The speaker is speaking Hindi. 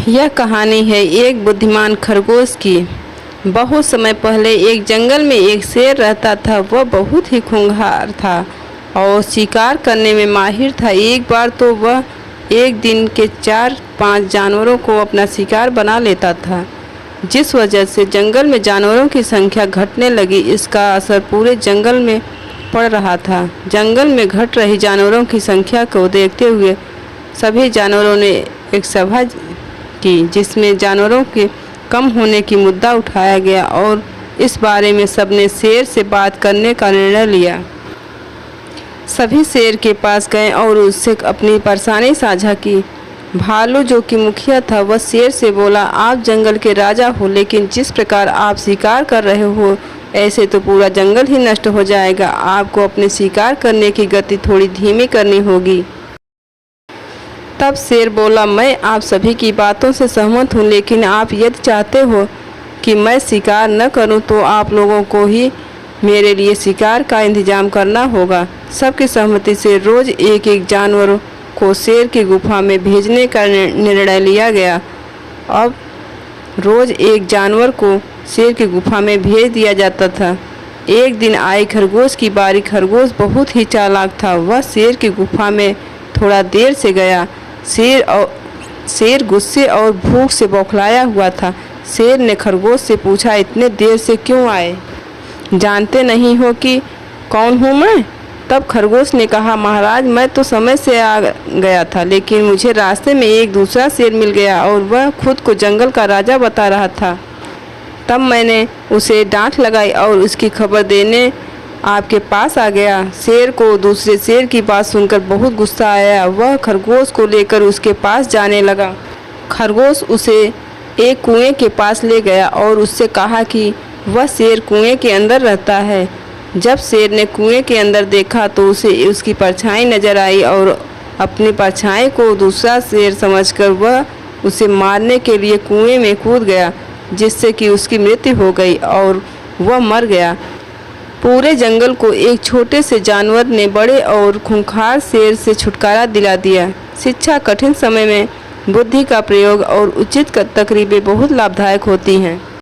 यह कहानी है एक बुद्धिमान खरगोश की। बहुत समय पहले एक जंगल में एक शेर रहता था। वह बहुत ही खूंखार था और शिकार करने में माहिर था। एक बार तो वह एक दिन के 4-5 जानवरों को अपना शिकार बना लेता था, जिस वजह से जंगल में जानवरों की संख्या घटने लगी। इसका असर पूरे जंगल में पड़ रहा था। जंगल में घट रही जानवरों की संख्या को देखते हुए सभी जानवरों ने एक सभा की, जिसमें जानवरों के कम होने की मुद्दा उठाया गया और इस बारे में सबने शेर से बात करने का निर्णय लिया। सभी शेर के पास गए और उससे अपनी परेशानी साझा की। भालू, जो कि मुखिया था, वह शेर से बोला, आप जंगल के राजा हो, लेकिन जिस प्रकार आप शिकार कर रहे हो ऐसे तो पूरा जंगल ही नष्ट हो जाएगा। आपको अपने शिकार करने की गति थोड़ी धीमी करनी होगी। तब शेर बोला, मैं आप सभी की बातों से सहमत हूँ, लेकिन आप यदि चाहते हो कि मैं शिकार न करूँ तो आप लोगों को ही मेरे लिए शिकार का इंतजाम करना होगा। सबकी सहमति से रोज़ एक जानवर को शेर की गुफा में भेजने का निर्णय लिया गया। अब रोज़ एक जानवर को शेर की गुफा में भेज दिया जाता था। एक दिन आई खरगोश की बारी। खरगोश बहुत ही चालाक था। वह शेर की गुफा में थोड़ा देर से गया। शेर गुस्से और भूख से बौखलाया हुआ था। शेर ने खरगोश से पूछा, इतने देर से क्यों आए? जानते नहीं हो कि कौन हूँ मैं? तब खरगोश ने कहा, महाराज, मैं तो समय से आ गया था, लेकिन मुझे रास्ते में एक दूसरा शेर मिल गया और वह खुद को जंगल का राजा बता रहा था। तब मैंने उसे डांट लगाई और उसकी खबर देने आपके पास आ गया। शेर को दूसरे शेर की बात सुनकर बहुत गुस्सा आया। वह खरगोश को लेकर उसके पास जाने लगा। खरगोश उसे एक कुएं के पास ले गया और उससे कहा कि वह शेर कुएं के अंदर रहता है। जब शेर ने कुएं के अंदर देखा तो उसे उसकी परछाई नजर आई और अपनी परछाई को दूसरा शेर समझकर वह उसे मारने के लिए कुएं में कूद गया, जिससे कि उसकी मृत्यु हो गई और वह मर गया। पूरे जंगल को एक छोटे से जानवर ने बड़े और खूंखार शेर से छुटकारा दिला दिया। शिक्षा कठिन समय में बुद्धि का प्रयोग और उचित तकरीबें बहुत लाभदायक होती हैं।